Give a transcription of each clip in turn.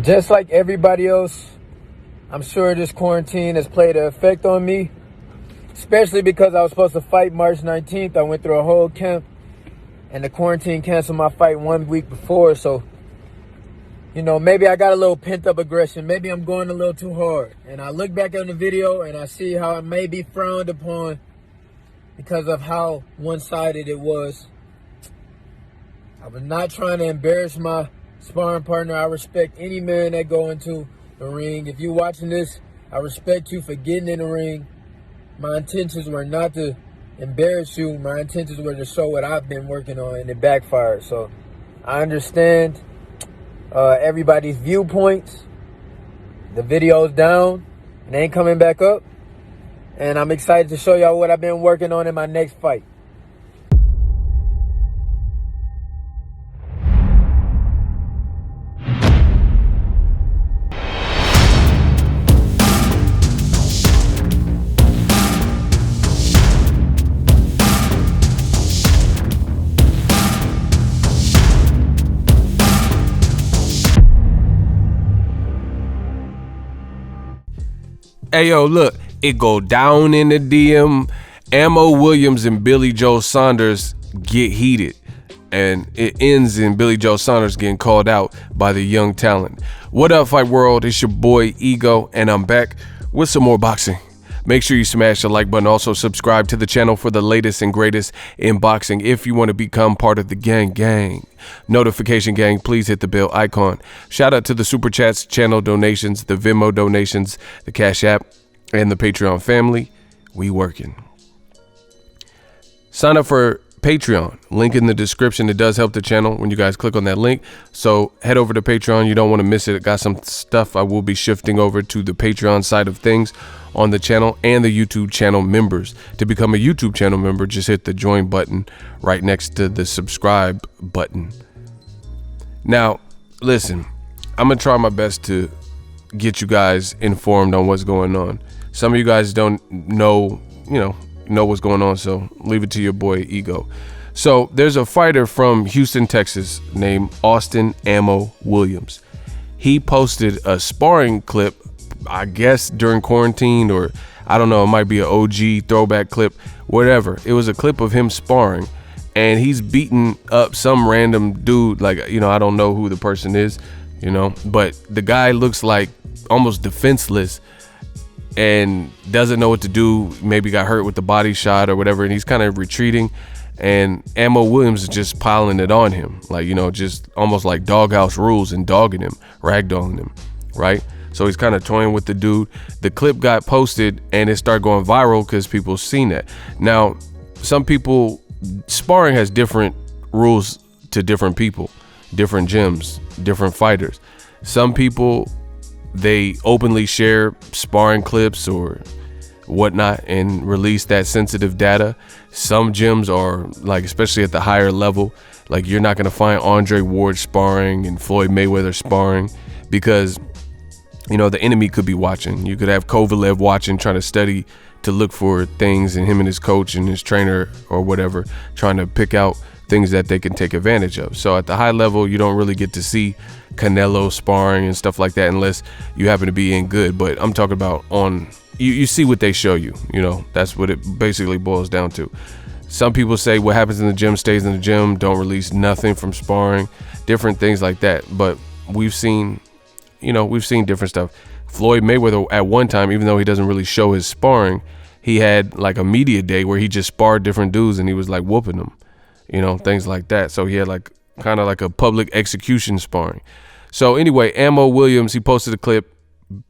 Just like everybody else, I'm sure this quarantine has played an effect on me, especially because I was supposed to fight March 19th. I went through a whole camp, and the quarantine canceled my fight 1 week before. So, you know, maybe I got a little pent-up aggression. Maybe I'm going a little too hard. And I look back on the video, and I see how it may be frowned upon because of how one-sided it was. I was not trying to embarrass my sparring partner. I respect any man that go into the ring. If you're watching this, I respect you for getting in the ring. My intentions were not to embarrass you. My intentions were to show what I've been working on, and it backfired. So I understand everybody's viewpoints. The video's down and ain't coming back up. And I'm excited to show y'all what I've been working on in my next fight. Hey, yo, look, it go down in the DM. Ammo Williams and Billy Joe Saunders get heated, and it ends in Billy Joe Saunders getting called out by the young talent. What up, Fight World? It's your boy Ego, and I'm back with some more boxing. Make sure you smash the like button. Also subscribe to the channel for the latest and greatest in boxing. If you want to become part of the gang, notification gang, please hit the bell icon. Shout out to the Super Chats, channel donations, the Venmo donations, the Cash App, and the Patreon family. We working. Sign up for Patreon. Link in the description. It does help the channel when you guys click on that link. So head over to Patreon. You don't want to miss it. I got some stuff I will be shifting over to the Patreon side of things on the channel and the YouTube channel members. To become a YouTube channel member, just hit the join button right next to the subscribe button. Now, listen, I'm gonna try my best to get you guys informed on what's going on. Some of you guys don't know what's going on, so leave it to your boy Ego. So there's a fighter from Houston, Texas named Austin Ammo Williams. He posted a sparring clip, I guess during quarantine, or I don't know, it might be an OG throwback clip, whatever. It was a clip of him sparring, and he's beating up some random dude, like, you know, I don't know who the person is, you know, but the guy looks like almost defenseless and doesn't know what to do. Maybe got hurt with the body shot or whatever, and he's kind of retreating, and Ammo Williams is just piling it on him, like, you know, just almost like doghouse rules and dogging him, ragdolling him, right? So he's kind of toying with the dude. The clip got posted and it started going viral because people seen that. Now, some people, sparring has different rules to different people, different gyms, different fighters. Some people, they openly share sparring clips or whatnot and release that sensitive data. Some gyms are like, especially at the higher level, like you're not going to find Andre Ward sparring and Floyd Mayweather sparring because, you know, the enemy could be watching. You could have Kovalev watching, trying to study to look for things, and him and his coach and his trainer or whatever trying to pick out things that they can take advantage of. So at the high level, you don't really get to see Canelo sparring and stuff like that unless you happen to be in good. But I'm talking about on, you see what they show you, you know, that's what it basically boils down to. Some people say what happens in the gym stays in the gym, don't release nothing from sparring, different things like that. But we've seen, you know, we've seen different stuff. Floyd Mayweather at one time, even though he doesn't really show his sparring, he had like a media day where he just sparred different dudes and he was like whooping them, you know, things like that. So he had like kind of like a public execution sparring. So anyway, Ammo Williams, he posted a clip.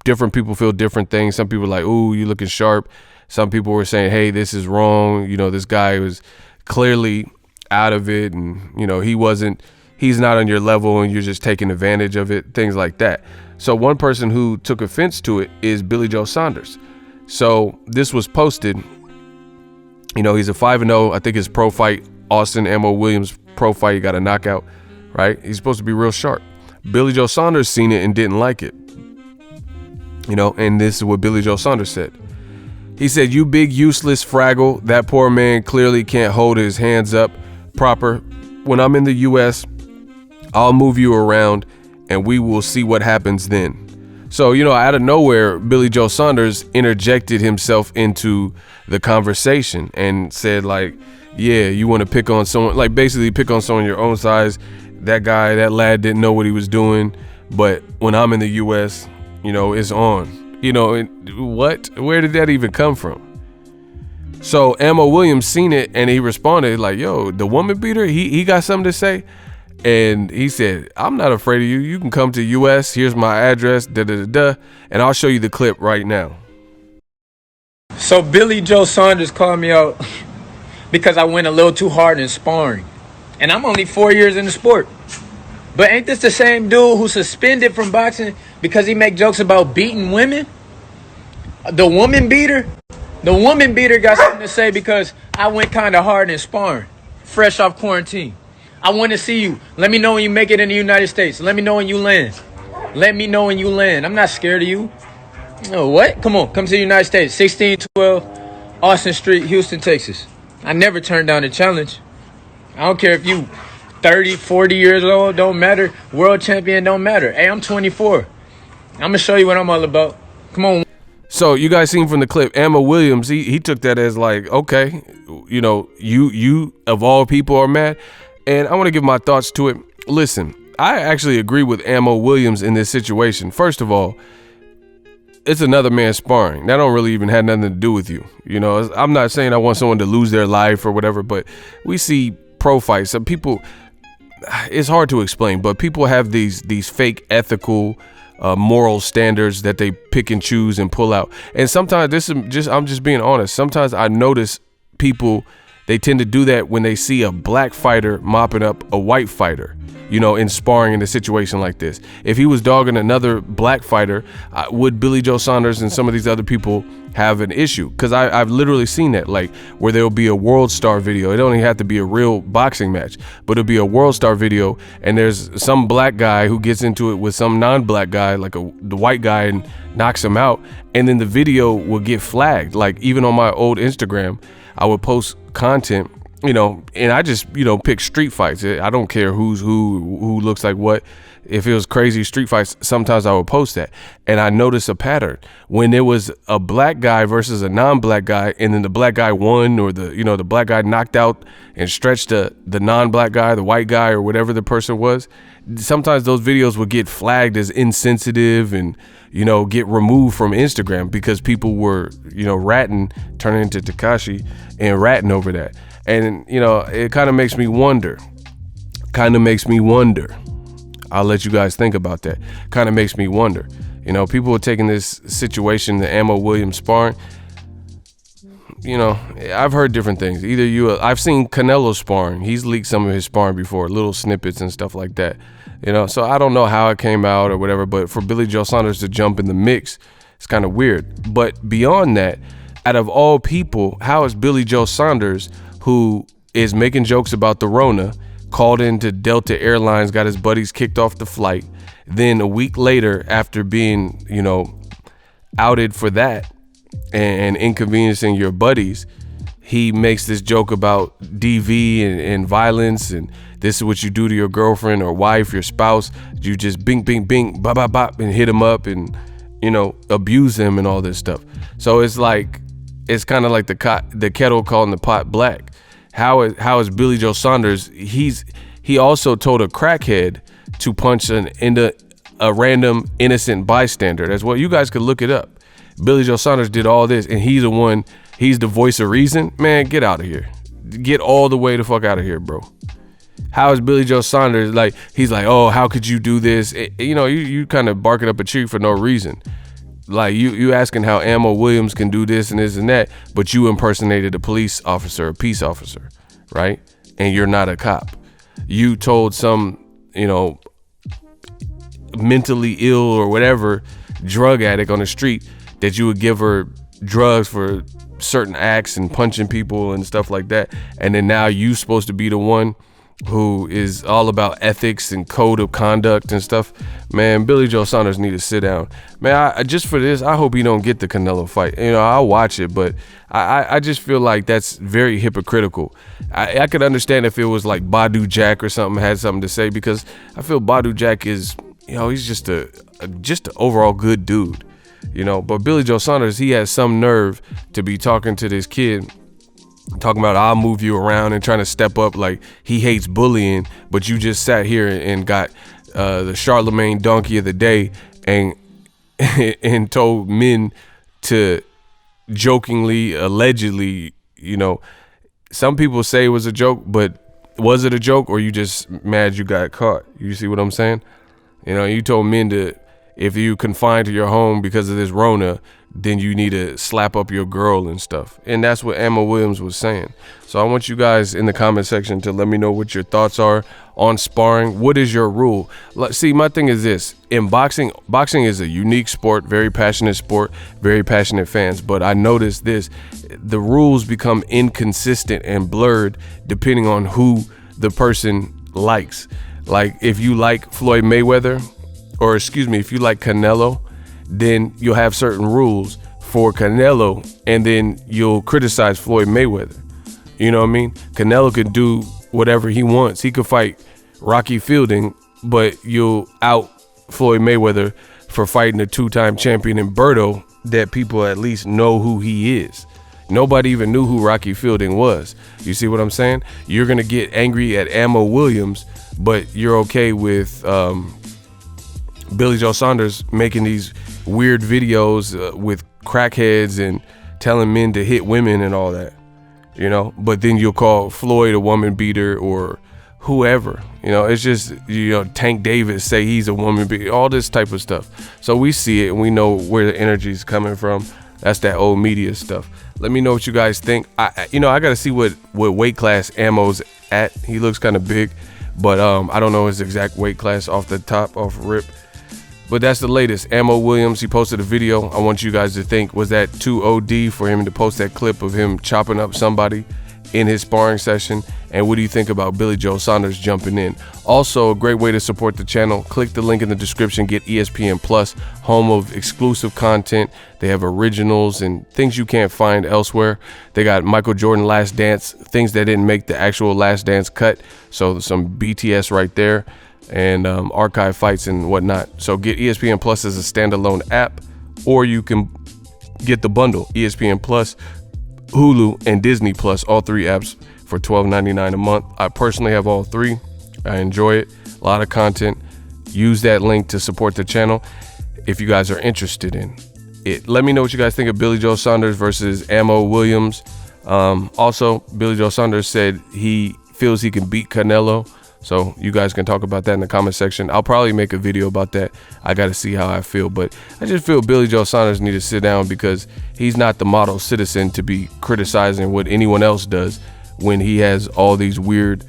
Different people feel different things. Some people are like, ooh, you looking sharp. Some people were saying, hey, this is wrong. You know, this guy was clearly out of it, and you know, he's not on your level and you're just taking advantage of it, things like that. So one person who took offense to it is Billy Joe Saunders. So this was posted. You know, he's a 5-0. I think his pro fight, Austin Ammo Williams pro fight, he got a knockout, right? He's supposed to be real sharp. Billy Joe Saunders seen it and didn't like it. You know, and this is what Billy Joe Saunders said. He said, "You big useless fraggle. That poor man clearly can't hold his hands up proper. When I'm in the US, I'll move you around and we will see what happens then." So, you know, out of nowhere, Billy Joe Saunders interjected himself into the conversation and said, like, yeah, you want to pick on someone, like basically pick on someone your own size. That guy, that lad didn't know what he was doing. But when I'm in the US, you know, it's on. You know, and what? Where did that even come from? So Ammo Williams seen it and he responded like, yo, the woman beater, he got something to say. And he said, I'm not afraid of you. You can come to US. Here's my address, and I'll show you the clip right now. So Billy Joe Saunders called me out because I went a little too hard in sparring. And I'm only 4 years in the sport. But ain't this the same dude who suspended from boxing because he make jokes about beating women? The woman beater? The woman beater got something to say because I went kind of hard in sparring, fresh off quarantine. I want to see you. Let me know when you make it in the United States. Let me know when you land. Let me know when you land. I'm not scared of you. No, what? Come on. Come to the United States. 1612 Austin Street, Houston, Texas. I never turned down a challenge. I don't care if you 30, 40 years old. Don't matter. World champion don't matter. Hey, I'm 24. I'm going to show you what I'm all about. Come on. So you guys seen from the clip, Ammo Williams, he took that as like, okay, you know, you of all people are mad. And I want to give my thoughts to it. Listen, I actually agree with Ammo Williams in this situation. First of all, it's another man sparring. That don't really even have nothing to do with you. You know, I'm not saying I want someone to lose their life or whatever, but we see pro fights. Some people, it's hard to explain, but people have these fake ethical, moral standards that they pick and choose and pull out. And sometimes I'm just being honest. Sometimes I notice people, they tend to do that when they see a black fighter mopping up a white fighter, you know, in sparring in a situation like this. If he was dogging another black fighter, would Billy Joe Saunders and some of these other people have an issue? Because I've literally seen that, like where there'll be a world star video. It don't even have to be a real boxing match, but it'll be a world star video, and there's some black guy who gets into it with some non-black guy, like the white guy, and knocks him out, and then the video will get flagged. Like even on my old Instagram, I would post content, you know, and I just, you know, pick street fights. I don't care who looks like what. If it was crazy street fights, sometimes I would post that. And I noticed a pattern when there was a black guy versus a non-black guy, and then the black guy won, or the black guy knocked out and stretched the non-black guy, the white guy, or whatever the person was. Sometimes those videos would get flagged as insensitive and, you know, get removed from Instagram because people were, you know, ratting, turning into Tekashi and ratting over that. And, you know, it kind of makes me wonder. I'll let you guys think about that. Kind of makes me wonder. You know, people are taking this situation, the Ammo Williams sparring. You know, I've heard different things. I've seen Canelo sparring. He's leaked some of his sparring before, little snippets and stuff like that. You know, so I don't know how it came out or whatever, but for Billy Joe Saunders to jump in the mix, it's kind of weird. But beyond that, out of all people, how is Billy Joe Saunders, who is making jokes about the Rona, called into Delta Airlines, got his buddies kicked off the flight, then a week later, after being, you know, outed for that and inconveniencing your buddies, he makes this joke about DV and violence, and this is what you do to your girlfriend or wife, your spouse. You just bing, bing, bing, bop, bop, bop, and hit them up and, you know, abuse them and all this stuff. So it's like, it's kind of like the kettle calling the pot black. How is Billy Joe Saunders? He also told a crackhead to punch into a random innocent bystander. That's what, you guys could look it up. Billy Joe Saunders did all this, and he's the voice of reason. Man, get out of here. Get all the way the fuck out of here, bro. How is Billy Joe Saunders like? He's like, oh, how could you do this? You kind of barking up a tree for no reason. Like you asking how Ammo Williams can do this and this and that, but you impersonated a police officer, a peace officer, right? And you're not a cop. You told some, mentally ill or whatever drug addict on the street that you would give her drugs for certain acts and punching people and stuff like that. And then now you supposed to be the one who is all about ethics and code of conduct and stuff. Man, Billy Joe Saunders need to sit down. Man, I just for this, I hope he don't get the Canelo fight. I'll watch it, but I just feel like that's very hypocritical. I could understand if it was like Badu Jack or something had something to say, because I feel Badu Jack is, he's just an overall good dude, But Billy Joe Saunders, he has some nerve to be talking to this kid, talking about I'll move you around and trying to step up like he hates bullying, but you just sat here and got the Charlemagne donkey of the day and and told men to jokingly, allegedly, some people say it was a joke, but was it a joke or you just mad you got caught? You see what I'm saying? You told men to, if you confined to your home because of this Rona, then you need to slap up your girl and stuff. And that's what Ammo Williams was saying. So I want you guys in the comment section to let me know what your thoughts are on sparring. What is your rule? See, my thing is this. In boxing is a unique sport, very passionate sport, very passionate fans. But I noticed this. The rules become inconsistent and blurred depending on who the person likes. Like if you like Floyd Mayweather, or if you like Canelo, then you'll have certain rules for Canelo, and then you'll criticize Floyd Mayweather. You know what I mean? Canelo could do whatever he wants. He could fight Rocky Fielding, but you'll out Floyd Mayweather for fighting a two-time champion in Berto that people at least know who he is. Nobody even knew who Rocky Fielding was. You see what I'm saying? You're going to get angry at Ammo Williams, but you're okay with Billy Joe Saunders making these weird videos with crackheads and telling men to hit women and all that, but then you'll call Floyd a woman beater or whoever, it's just, Tank Davis say he's a woman beater, all this type of stuff. So we see it and we know where the energy is coming from. That's that old media stuff. Let me know what you guys think. I got to see what weight class Ammo's at. He looks kind of big, but I don't know his exact weight class off rip. But that's the latest. Ammo Williams, he posted a video. I want you guys to think, was that too OD for him to post that clip of him chopping up somebody in his sparring session? And what do you think about Billy Joe Saunders jumping in? Also, a great way to support the channel. Click the link in the description. Get ESPN Plus, home of exclusive content. They have originals and things you can't find elsewhere. They got Michael Jordan Last Dance, things that didn't make the actual Last Dance cut. So some BTS right there. And archive fights and whatnot. So get ESPN Plus as a standalone app, or you can get the bundle, ESPN Plus, Hulu, and Disney Plus, all three apps for $12.99 a month. I personally have all three. I enjoy it. A lot of content. Use that link to support the channel if you guys are interested in it. Let me know what you guys think of Billy Joe Saunders versus Ammo Williams. Also, Billy Joe Saunders said he feels he can beat Canelo. So you guys can talk about that in the comment section. I'll probably make a video about that. I got to see how I feel. But I just feel Billy Joe Saunders need to sit down, because he's not the model citizen to be criticizing what anyone else does when he has all these weird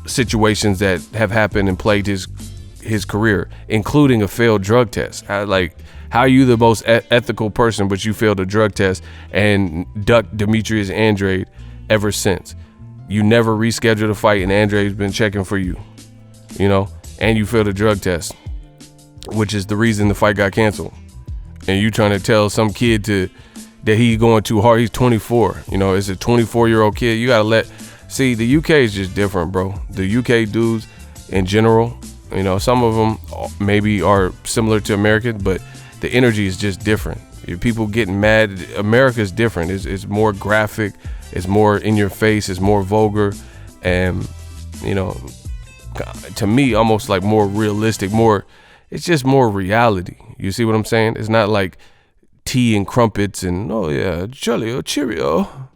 situations that have happened and plagued his career, including a failed drug test. How are you the most ethical person, but you failed a drug test and ducked Demetrius Andrade ever since? You never rescheduled a fight, and Andre's been checking for you, and you failed a drug test, which is the reason the fight got canceled. And you trying to tell some kid that he's going too hard. He's 24, it's a 24-year-old kid. You got to see, the UK is just different, bro. The UK dudes in general, some of them maybe are similar to American, but the energy is just different. People getting mad. America's different. It's more graphic. It's more in your face. It's more vulgar, and to me, almost like more realistic. It's just more reality. You see what I'm saying? It's not like tea and crumpets and jolly cheerio.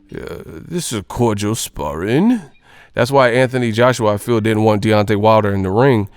Yeah, this is a cordial sparring. That's why Anthony Joshua, I feel, didn't want Deontay Wilder in the ring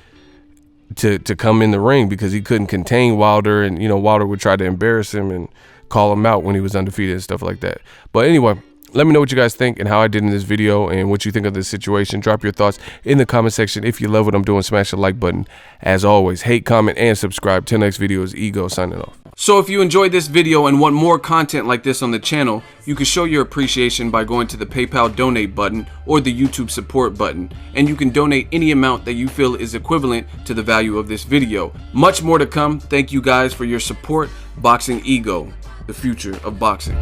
to come in the ring, because he couldn't contain Wilder, and you know, Wilder would try to embarrass him and call him out when he was undefeated and stuff like that. But anyway, let me know what you guys think and how I did in this video and what you think of this situation. Drop your thoughts in the comment section. If you love what I'm doing, smash the like button. As always, hate, comment, and subscribe. Till next video is Ego signing off. So if you enjoyed this video and want more content like this on the channel, you can show your appreciation by going to the PayPal donate button or the YouTube support button, and you can donate any amount that you feel is equivalent to the value of this video. Much more to come. Thank you guys for your support. Boxingego, the future of boxing.